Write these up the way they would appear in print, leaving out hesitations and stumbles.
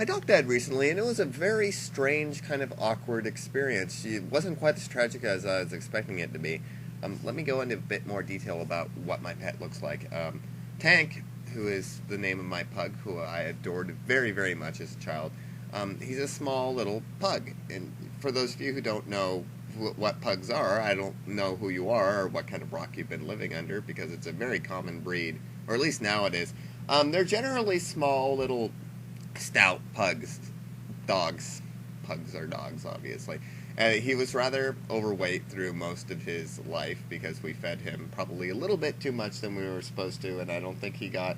My dog died recently, and it was a very strange, kind of awkward experience. It wasn't quite as tragic as I was expecting it to be. Let me go into a bit more detail about what my pet looks like. Tank, who is the name of my pug, who I adored very, very much as a child, he's a small little pug. And for those of you who don't know what pugs are, I don't know who you are or what kind of rock you've been living under, because it's a very common breed, or at least now it is. They're generally small, little stout pugs, dogs. Pugs are dogs, obviously. He was rather overweight through most of his life because we fed him probably a little bit too much than we were supposed to, and I don't think he got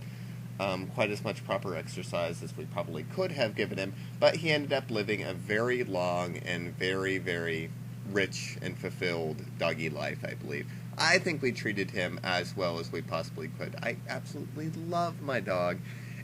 quite as much proper exercise as we probably could have given him. But he ended up living a very long and very, very rich and fulfilled doggy life, I believe. I think we treated him as well as we possibly could. I absolutely love my dog.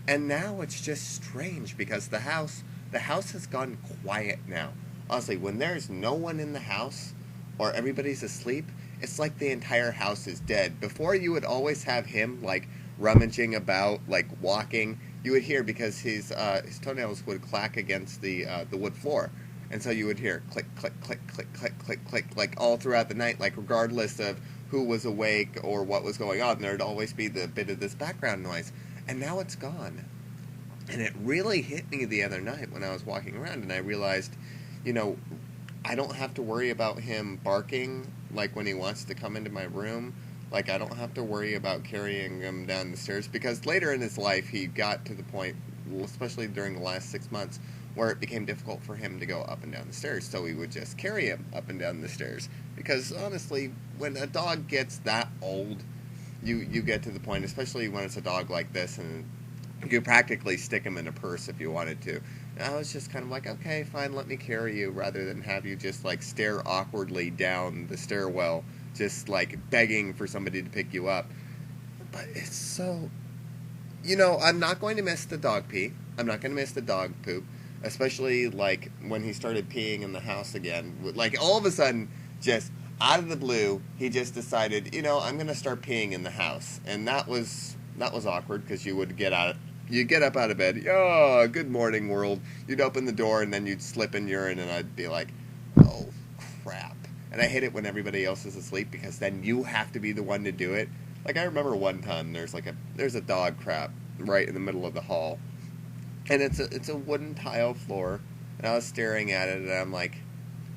And now it's just strange because the house has gone quiet now. Honestly, when there's no one in the house or everybody's asleep, it's like the entire house is dead. Before, you would always have him like rummaging about, like walking. You would hear, because his toenails would clack against the wood floor, and so you would hear click, click, click, click, click, click, click, like all throughout the night, like regardless of who was awake or what was going on, there'd always be the bit of this background noise. And now it's gone. And it really hit me the other night when I was walking around, and I realized, I don't have to worry about him barking, like when he wants to come into my room. Like, I don't have to worry about carrying him down the stairs, because later in his life, he got to the point, especially during the last 6 months, where it became difficult for him to go up and down the stairs, so we would just carry him up and down the stairs. Because, honestly, when a dog gets that old, you get to the point, especially when it's a dog like this, and you could practically stick him in a purse if you wanted to. And I was just kind of like, okay, fine, let me carry you, rather than have you just, like, stare awkwardly down the stairwell, just, like, begging for somebody to pick you up. But it's so... I'm not going to miss the dog pee. I'm not going to miss the dog poop. Especially, like, when he started peeing in the house again. Like, all of a sudden, just out of the blue, he just decided, I'm going to start peeing in the house. And that was awkward, because you would get up out of bed, oh, good morning, world. You'd open the door, and then you'd slip in urine, and I'd be like, oh, crap. And I hate it when everybody else is asleep, because then you have to be the one to do it. Like, I remember one time, there's a dog crap right in the middle of the hall. And it's a wooden tile floor, and I was staring at it, and I'm like,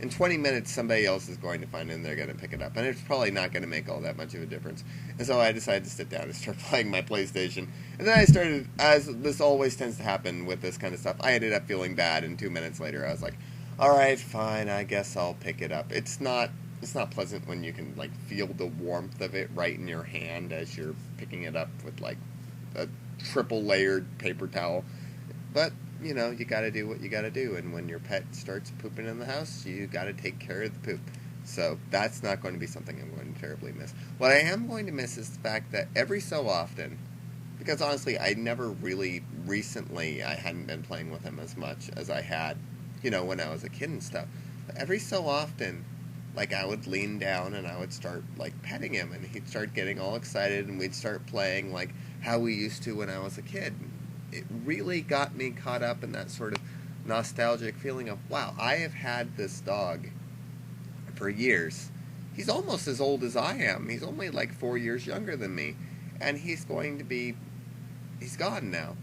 in 20 minutes, somebody else is going to find it, and they're going to pick it up. And it's probably not going to make all that much of a difference. And so I decided to sit down and start playing my PlayStation. And then I started, as this always tends to happen with this kind of stuff, I ended up feeling bad, and 2 minutes later, I was like, alright, fine, I guess I'll pick it up. It's not pleasant when you can, like, feel the warmth of it right in your hand as you're picking it up with, like, a triple-layered paper towel. But, you gotta do what you gotta do, and when your pet starts pooping in the house, you gotta take care of the poop. So that's not going to be something I'm going to terribly miss. What I am going to miss is the fact that every so often, because honestly, I never really, recently, I hadn't been playing with him as much as I had, when I was a kid and stuff. But every so often, like, I would lean down and I would start, like, petting him, and he'd start getting all excited, and we'd start playing, like, how we used to when I was a kid. It really got me caught up in that sort of nostalgic feeling of, wow, I have had this dog for years. He's almost as old as I am. He's only like 4 years younger than me. And he's gone now.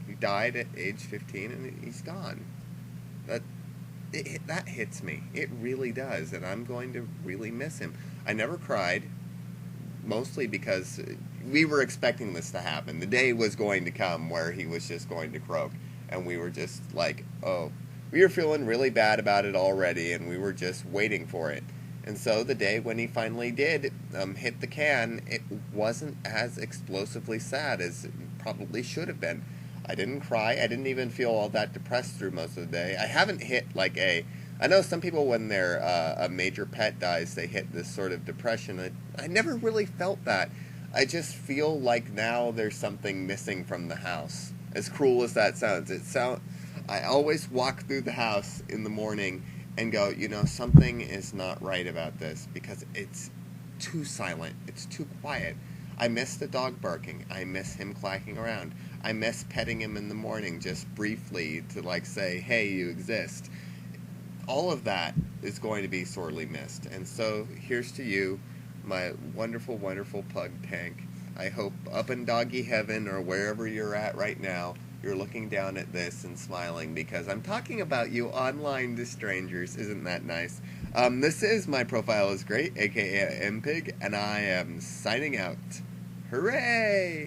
He died at age 15, and he's gone. That hits me. It really does. And I'm going to really miss him. I never cried, mostly because we were expecting this to happen. The day was going to come where he was just going to croak, and we were just like, oh, we were feeling really bad about it already, and we were just waiting for it. And so the day when he finally did hit the can, it wasn't as explosively sad as it probably should have been. I didn't cry. I didn't even feel all that depressed through most of the day. I haven't hit I know some people, when a major pet dies, they hit this sort of depression. I never really felt that. I just feel like now there's something missing from the house. As cruel as that sounds. I always walk through the house in the morning and go, something is not right about this, because it's too silent. It's too quiet. I miss the dog barking. I miss him clacking around. I miss petting him in the morning just briefly to like say, hey, you exist. All of that is going to be sorely missed. And so here's to you, my wonderful, wonderful pug Tank. I hope up in doggy heaven or wherever you're at right now, you're looking down at this and smiling because I'm talking about you online to strangers. Isn't that nice? This is My Profile is Great, aka MPig, and I am signing out. Hooray!